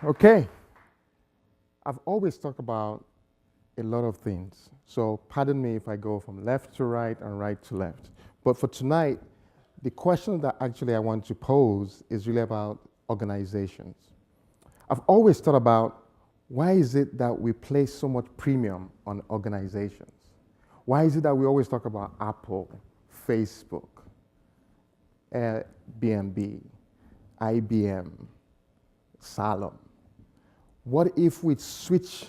Okay, I've always talked about a lot of things. So pardon me if I go from left to right and right to left. But for tonight, the question that actually I want to pose is really about organizations. I've always thought about why is it that we place so much premium on organizations? Why is it that we always talk about Apple, Facebook, Airbnb, IBM, Salom? What if we switch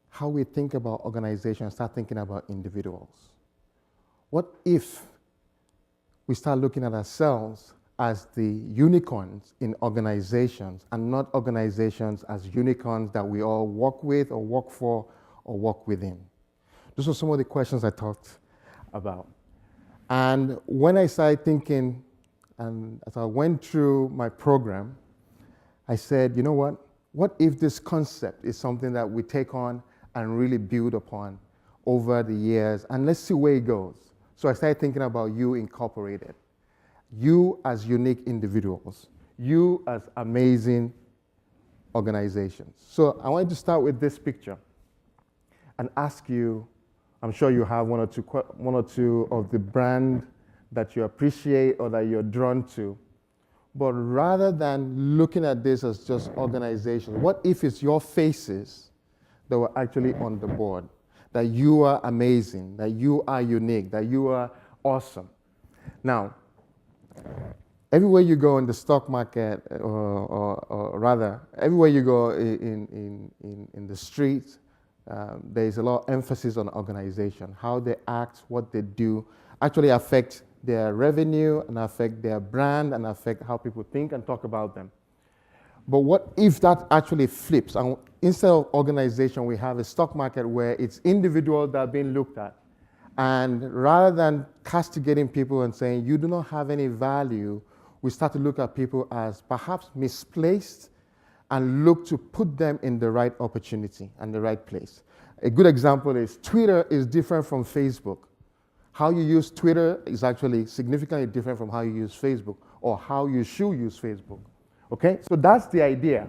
how we think about organizations and start thinking about individuals? What if we start looking at ourselves as the unicorns in organizations and not organizations as unicorns that we all work with or work for or work within? Those are some of the questions I talked about. And when I started thinking, and as I went through my program, I said, you know what? What if this concept is something that we take on and really build upon over the years, and let's see where it goes. So I started thinking about you incorporated, you as unique individuals, you as amazing organizations. So I want to start with this picture and ask you, I'm sure you have one or two of the brand that you appreciate or that you're drawn to. But rather than looking at this as just organizations, what if it's your faces that were actually on the board? That you are amazing, that you are unique, that you are awesome. Now, everywhere you go in the stock market, or rather, everywhere you go in the streets, there's a lot of emphasis on organization. How they act, what they do, actually affect their revenue and affect their brand and affect how people think and talk about them. But what if that actually flips? And instead of organization, we have a stock market where it's individuals that are being looked at. And rather than castigating people and saying, you do not have any value, we start to look at people as perhaps misplaced and look to put them in the right opportunity and the right place. A good example is Twitter is different from Facebook. How you use Twitter is actually significantly different from how you use Facebook or how you should use Facebook. Okay? So that's the idea,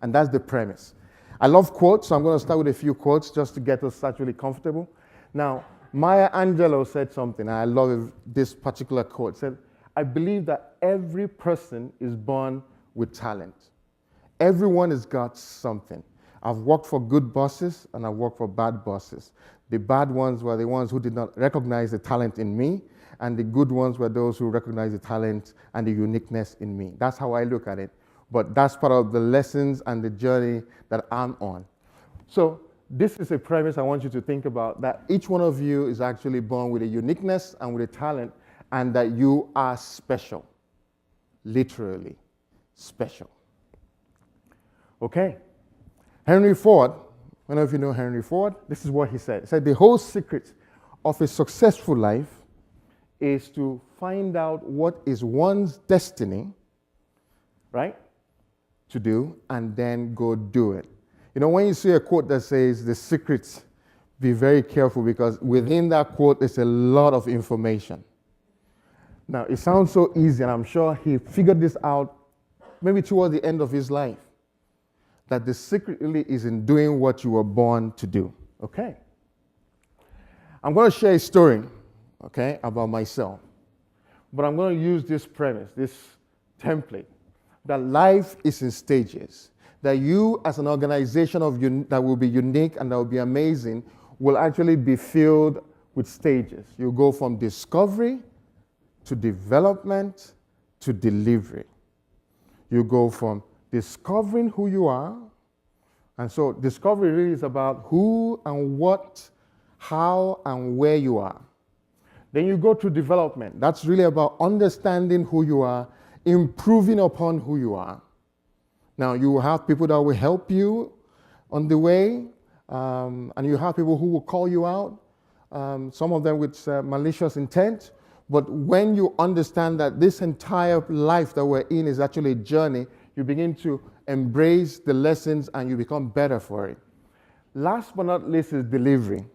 and that's the premise. I love quotes, so I'm going to start with a few quotes just to get us actually comfortable. Now, Maya Angelou said something, and I love this particular quote. Said, I believe that every person is born with talent. Everyone has got something. I've worked for good bosses, and I've worked for bad bosses. The bad ones were the ones who did not recognize the talent in me, and the good ones were those who recognized the talent and the uniqueness in me. That's how I look at it. But that's part of the lessons and the journey that I'm on. So this is a premise I want you to think about, that each one of you is actually born with a uniqueness and with a talent, and that you are special, literally special. Okay. Henry Ford, I don't know if you know Henry Ford, this is what he said. He said, the whole secret of a successful life is to find out what is one's destiny, right, to do, and then go do it. You know, when you see a quote that says, the secret, be very careful, because within that quote is a lot of information. Now, it sounds so easy, and I'm sure he figured this out maybe towards the end of his life, that the secret really is in doing what you were born to do. Okay. I'm going to share a story, okay, about myself. But I'm going to use this premise, this template, that life is in stages. That you as an organization that will be unique and that will be amazing will actually be filled with stages. You go from discovery to development to delivery. You go from discovering who you are. And so discovery really is about who and what, how and where you are. Then you go to development. That's really about understanding who you are, improving upon who you are. Now, you will have people that will help you on the way, and you have people who will call you out, some of them with malicious intent. But when you understand that this entire life that we're in is actually a journey, you begin to embrace the lessons and you become better for it. Last but not least is delivery.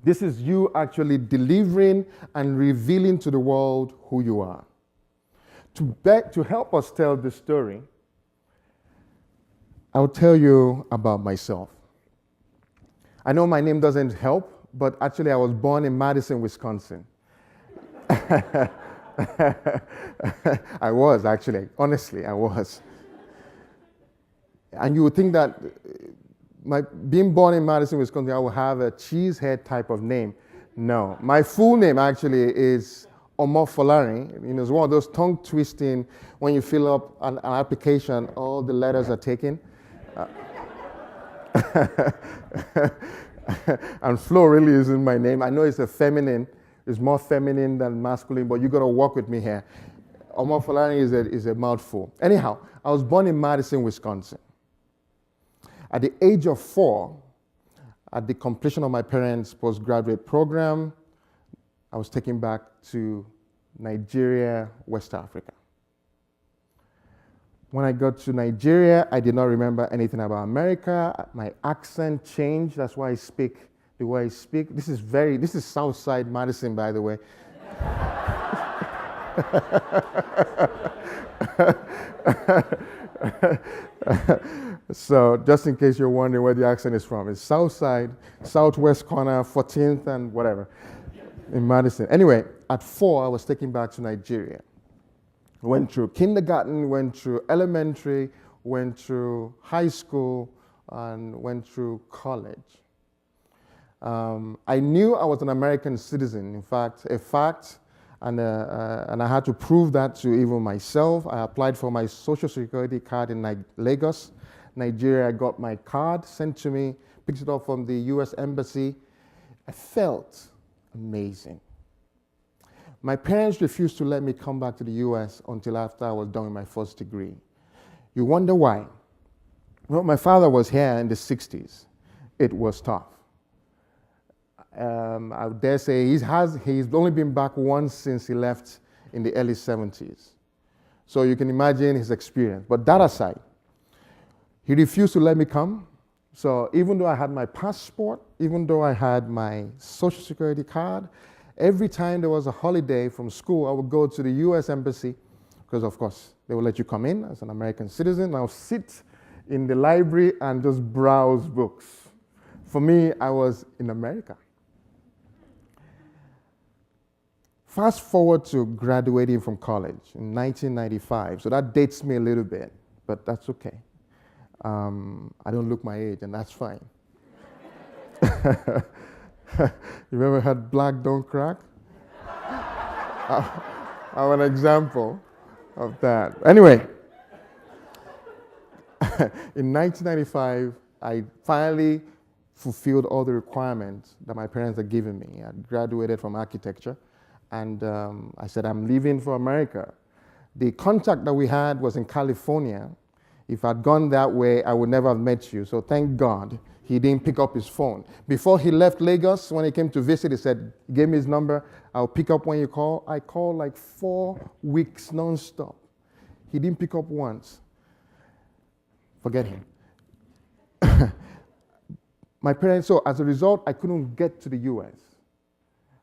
This is you actually delivering and revealing to the world who you are. To help us tell this story, I'll tell you about myself. I know my name doesn't help, but actually I was born in Madison, Wisconsin. I was actually, honestly, I was. And you would think that being born in Madison, Wisconsin, I would have a cheesehead type of name. No, my full name actually is Omofolari. It's one of those tongue twisting, when you fill up an application, all the letters are taken. And Flo really isn't my name. I know it's it's more feminine than masculine, but you got to work with me here. Omofolari is a mouthful. Anyhow, I was born in Madison, Wisconsin. At the age of 4, at the completion of my parents' postgraduate program, I was taken back to Nigeria, West Africa. When I got to Nigeria, I did not remember anything about America. My accent changed. That's why I speak the way I speak. This is Southside Madison, by the way. So just in case you're wondering where the accent is from, it's Southside, Southwest corner, 14th and whatever, in Madison. Anyway, at 4, I was taken back to Nigeria. Went through kindergarten, went through elementary, went through high school, and went through college. I knew I was an American citizen. In fact, and I had to prove that to even myself. I applied for my Social Security card in Lagos, Nigeria. I got my card sent to me, picked it up from the US Embassy. I felt amazing. My parents refused to let me come back to the US until after I was done with my first degree. You wonder why? Well, my father was here in the 60s. It was tough. I would dare say he's only been back once since he left in the early 70s. So you can imagine his experience. But that aside, he refused to let me come. So even though I had my passport, even though I had my Social Security card, every time there was a holiday from school, I would go to the US Embassy, because of course they would let you come in as an American citizen. I would sit in the library and just browse books. For me, I was in America. Fast forward to graduating from college in 1995. So that dates me a little bit, but that's okay. I don't look my age, and that's fine. You've ever had black don't crack? I'm an example of that. Anyway, in 1995, I finally fulfilled all the requirements that my parents had given me. I graduated from architecture, and I said, I'm leaving for America. The contact that we had was in California. If I'd gone that way, I would never have met you. So thank God he didn't pick up his phone. Before he left Lagos, when he came to visit, he said, give me his number. I'll pick up when you call. I called like 4 weeks nonstop. He didn't pick up once. Forget him. My parents, so as a result, I couldn't get to the US.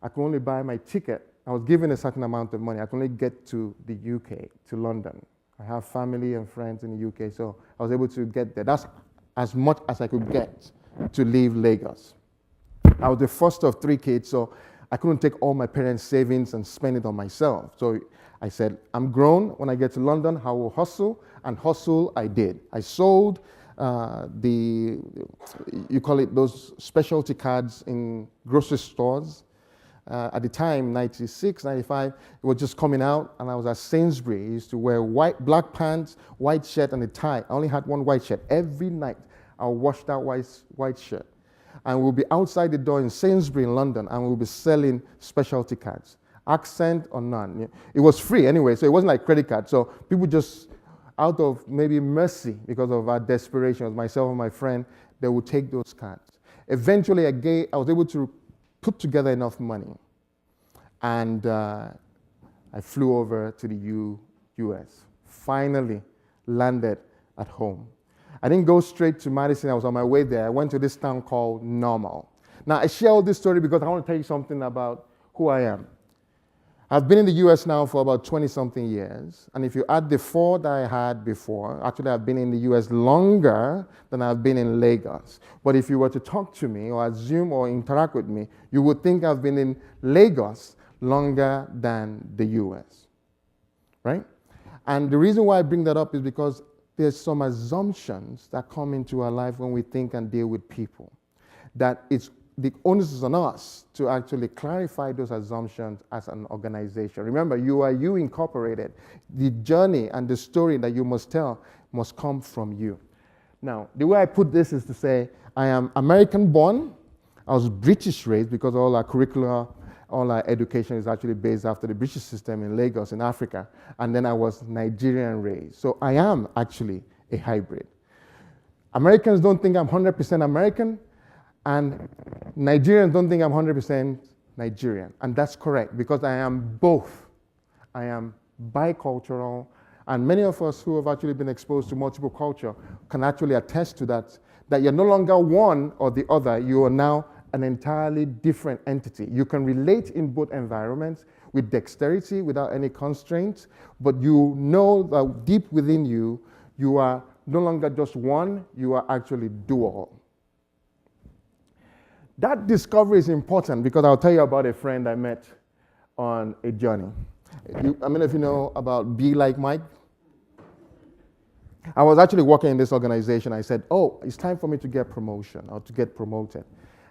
I could only buy my ticket. I was given a certain amount of money. I could only get to the UK, to London. I have family and friends in the UK, so I was able to get there. That's as much as I could get to leave Lagos. I was the first of 3 kids, so I couldn't take all my parents' savings and spend it on myself. So I said, I'm grown. When I get to London, I will hustle, and hustle I did. I sold you call it those specialty cards in grocery stores. At the time, 96, 95, it was just coming out, and I was at Sainsbury. I used to wear black pants, white shirt, and a tie. I only had one white shirt. Every night, I'll wash that white shirt. And we'll be outside the door in Sainsbury in London, and we'll be selling specialty cards, accent or none. It was free anyway, so it wasn't like credit card. So people just, out of maybe mercy, because of our desperation, myself and my friend, they would take those cards. Eventually, I was able to put together enough money, and I flew over to the US. Finally landed at home. I didn't go straight to Madison. I was on my way there. I went to this town called Normal. Now, I share all this story because I want to tell you something about who I am. I've been in the US now for about 20-something years. And if you add the 4 that I had before, actually I've been in the US longer than I've been in Lagos. But if you were to talk to me or assume or interact with me, you would think I've been in Lagos longer than the US, right? And the reason why I bring that up is because there's some assumptions that come into our life when we think and deal with people. That it's the onus is on us to actually clarify those assumptions as an organization. Remember, you are you incorporated. The journey and the story that you must tell must come from you. Now, the way I put this is to say, I am American born. I was British raised because all our curricula, all our education is actually based after the British system in Lagos, in Africa. And then I was Nigerian raised. So I am actually a hybrid. Americans don't think I'm 100% American. And Nigerians don't think I'm 100% Nigerian. And that's correct, because I am both. I am bicultural. And many of us who have actually been exposed to multiple culture can actually attest to that, that you're no longer one or the other. You are now an entirely different entity. You can relate in both environments with dexterity, without any constraints, but you know that deep within you, you are no longer just one, you are actually dual. That discovery is important because I'll tell you about a friend I met on a journey. How many of you know about Be Like Mike? I was actually working in this organization. I said, oh, it's time for me to get promotion or to get promoted.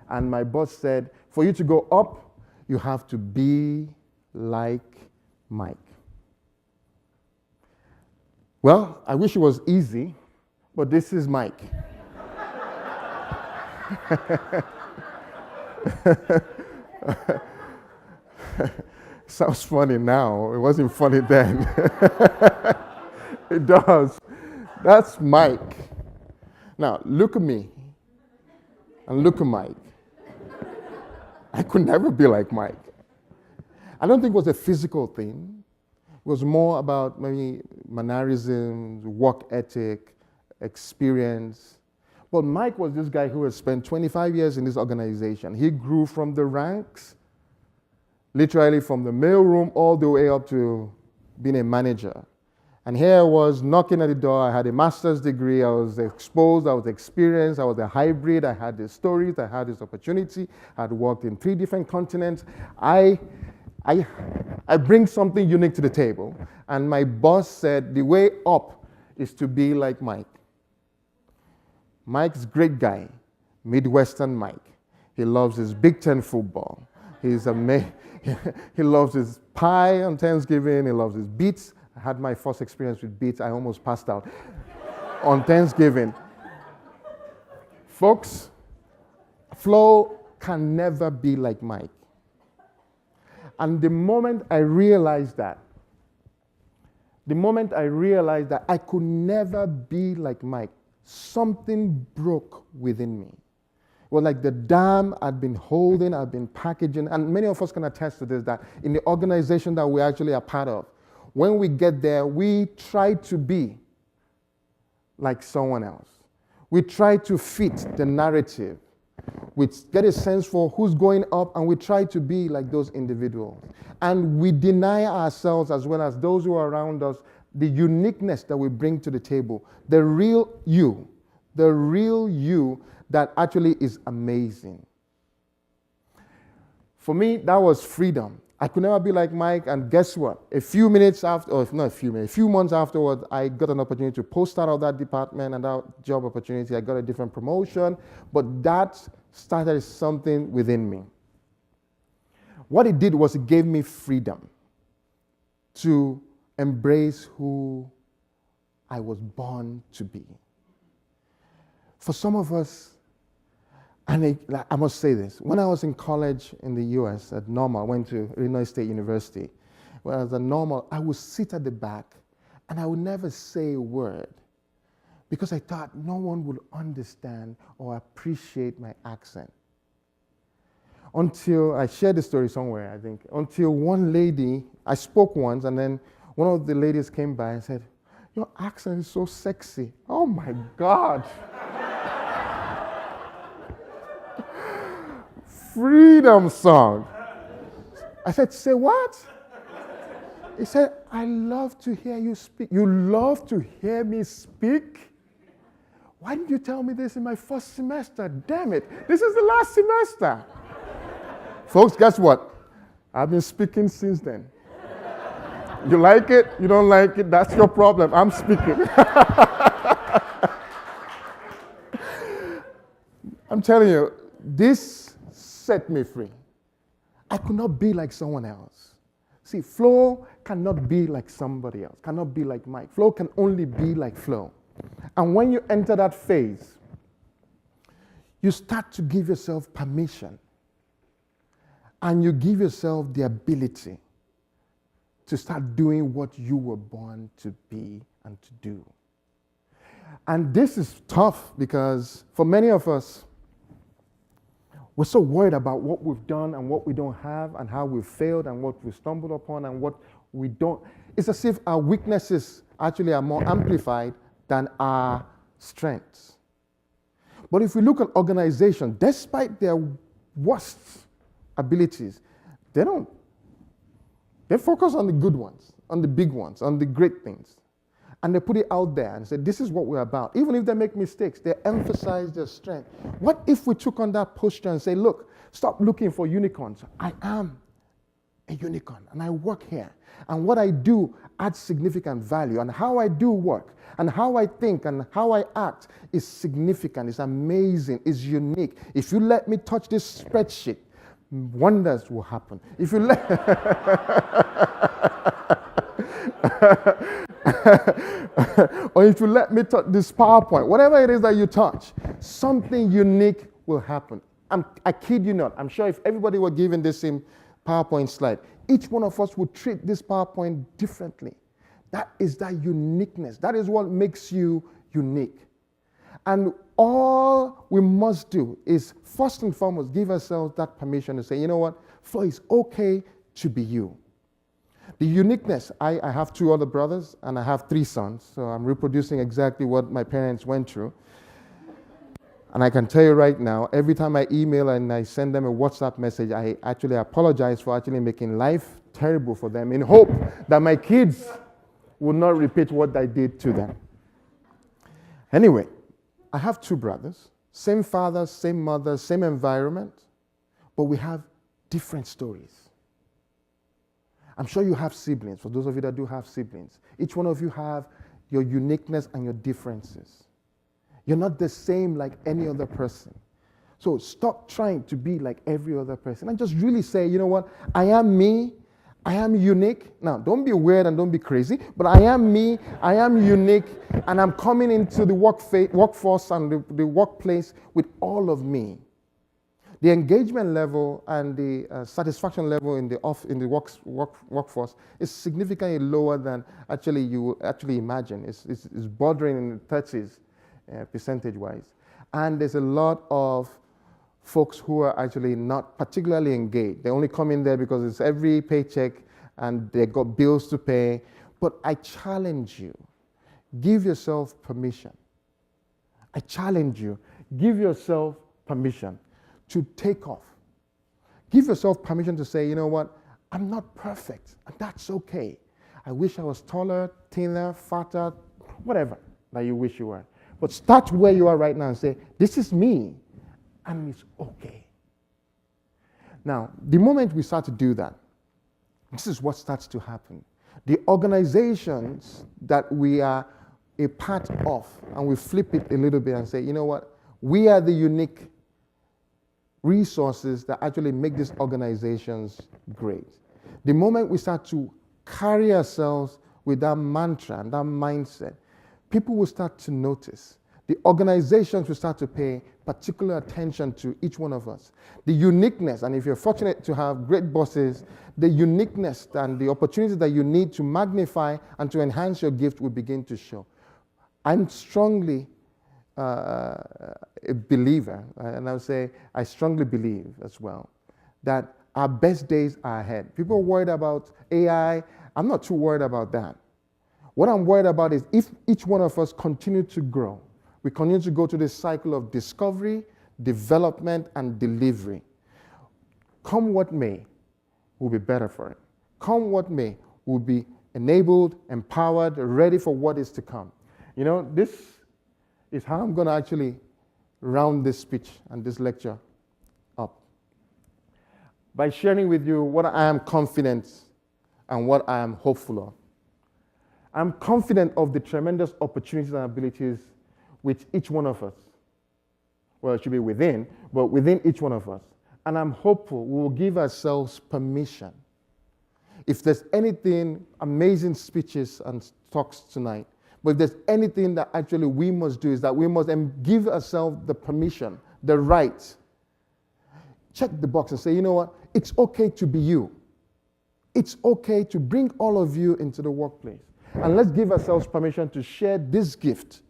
And my boss said, for you to go up, you have to be like Mike. Well, I wish it was easy, but this is Mike. Sounds funny now. It wasn't funny then. It does. That's Mike. Now, look at me and look at Mike. I could never be like Mike. I don't think it was a physical thing. It was more about maybe mannerisms, work ethic, experience. But Mike was this guy who had spent 25 years in this organization. He grew from the ranks, literally from the mailroom all the way up to being a manager. And here I was knocking at the door. I had a master's degree. I was exposed. I was experienced. I was a hybrid. I had these stories. I had this opportunity. I had worked in 3 different continents. I bring something unique to the table. And my boss said the way up is to be like Mike. Mike's a great guy, Midwestern Mike. He loves his Big Ten football. He loves his pie on Thanksgiving. He loves his beets. I had my first experience with beets. I almost passed out on Thanksgiving. Folks, Flo can never be like Mike. And the moment I realized that I could never be like Mike, something broke within me. It was like the dam I'd been holding, I'd been packaging, and many of us can attest to this, that in the organization that we actually are part of, when we get there, we try to be like someone else. We try to fit the narrative. We get a sense for who's going up, and we try to be like those individuals. And we deny ourselves, as well as those who are around us, the uniqueness that we bring to the table, the real you that actually is amazing. For me, that was freedom. I could never be like Mike, and guess what? A few months afterwards, I got an opportunity to post out of that department and that job opportunity. I got a different promotion, but that started something within me. What it did was it gave me freedom to embrace who I was born to be. For some of us, and I must say this, when I was in college in the US at Normal, I went to Illinois State University. When I was at Normal, I would sit at the back and I would never say a word because I thought no one would understand or appreciate my accent. Until I shared the story somewhere, I think, until one lady, I spoke once, and then one of the ladies came by and said, "Your accent is so sexy." Oh my God. Freedom song. I said, "Say what?" He said, I love to hear you speak. You love to hear me speak? Why didn't you tell me this in my first semester? Damn it. This is the last semester. Folks, guess what? I've been speaking since then. You like it? You don't like it? That's your problem. I'm speaking. I'm telling you, this set me free. I could not be like someone else. See, Flo cannot be like somebody else, cannot be like Mike. Flo can only be like Flo. And when you enter that phase, you start to give yourself permission. And you give yourself the ability to start doing what you were born to be and to do. And this is tough because for many of us, we're so worried about what we've done and what we don't have and how we've failed and what we've stumbled upon and what we don't. It's as if our weaknesses actually are more amplified than our strengths. But if we look at organizations, despite their worst abilities, they focus on the good ones, on the big ones, on the great things. And they put it out there and say, this is what we're about. Even if they make mistakes, they emphasize their strength. What if we took on that posture and say, look, stop looking for unicorns. I am a unicorn and I work here. And what I do adds significant value. And how I do work and how I think and how I act is significant, it's amazing, it's unique. If you let me touch this spreadsheet, wonders will happen. If you let or if you let me touch this PowerPoint, whatever it is that you touch, something unique will happen. I kid you not. I'm sure if everybody were given the same PowerPoint slide, each one of us would treat this PowerPoint differently. That is that uniqueness. That is what makes you unique. And all we must do is, first and foremost, give ourselves that permission to say, you know what, Flo, it's okay to be you. The uniqueness, I have 2 other brothers and I have 3 sons, so I'm reproducing exactly what my parents went through. And I can tell you right now, every time I email and I send them a WhatsApp message, I actually apologize for actually making life terrible for them in hope that my kids will not repeat what I did to them. Anyway, I have 2 brothers, same father, same mother, same environment, but we have different stories. I'm sure you have siblings, for those of you that do have siblings. Each one of you have your uniqueness and your differences. You're not the same like any other person. So stop trying to be like every other person and just really say, you know what, I am me, I am unique. Now, don't be weird and don't be crazy, but I am me, I am unique, and I'm coming into the workforce and the workplace with all of me. The engagement level and the satisfaction level in the workforce is significantly lower than actually you actually imagine. It's bordering in the 30s percentage-wise. And there's a lot of folks who are actually not particularly engaged. They only come in there because it's every paycheck and they got bills to pay. But I challenge you, give yourself permission. I challenge you, give yourself permission to take off. Give yourself permission to say, you know what, I'm not perfect, and that's okay. I wish I was taller, thinner, fatter, whatever that you wish you were. But start where you are right now and say, this is me, and it's okay. Now, the moment we start to do that, this is what starts to happen. The organizations that we are a part of, and we flip it a little bit and say, you know what, we are the unique resources that actually make these organizations great. The moment we start to carry ourselves with that mantra and that mindset, people will start to notice. The organizations will start to pay particular attention to each one of us. The uniqueness, and if you're fortunate to have great bosses, the uniqueness and the opportunities that you need to magnify and to enhance your gift will begin to show. I'm strongly a believer, and I would say I strongly believe as well, that our best days are ahead. People are worried about AI. I'm not too worried about that. What I'm worried about is if each one of us continue to grow, we continue to go to this cycle of discovery, development, and delivery. Come what may, we'll be better for it. Come what may, we'll be enabled, empowered, ready for what is to come. You know, this is how I'm going to actually round this speech and this lecture up. By sharing with you what I am confident and what I am hopeful of. I'm confident of the tremendous opportunities and abilities which each one of us, well, it should be within, but within each one of us. And I'm hopeful we will give ourselves permission. If there's anything, amazing speeches and talks tonight, but if there's anything that actually we must do is that we must give ourselves the permission, the right. Check the box and say, you know what? It's okay to be you. It's okay to bring all of you into the workplace. And let's give ourselves permission to share this gift,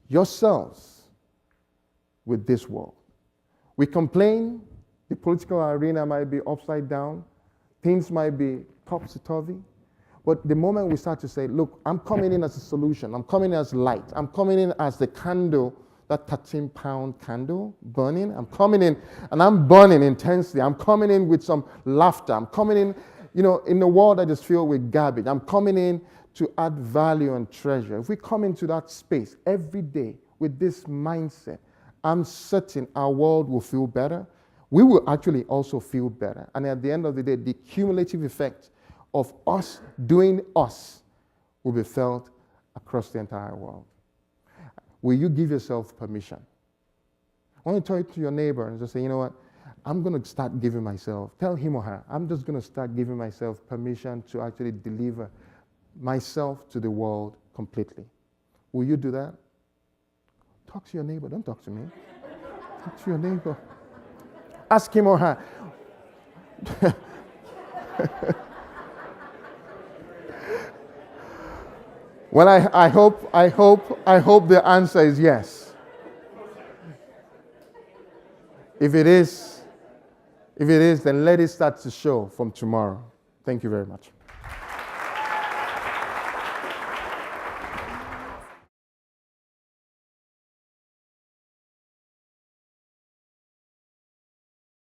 yourselves, with this world. We complain, the political arena might be upside down, things might be topsy-turvy, but the moment we start to say, look, I'm coming in as a solution, I'm coming in as light, I'm coming in as the candle, that 13-pound candle burning, I'm coming in and I'm burning intensely, I'm coming in with some laughter, I'm coming in, you know, in a world that is filled with garbage, I'm coming in to add value and treasure. If we come into that space every day with this mindset, I'm certain our world will feel better. We will actually also feel better. And at the end of the day, the cumulative effect of us doing us will be felt across the entire world. Will you give yourself permission? I want to talk to your neighbor and just say, you know what? I'm going to start giving myself, tell him or her, I'm just going to start giving myself permission to actually deliver myself to the world completely. Will you do that? Talk to your neighbor. Don't talk to me. Talk to your neighbor. Ask him or her. Well, I hope the answer is yes. If it is, then let it start to show from tomorrow. Thank you very much.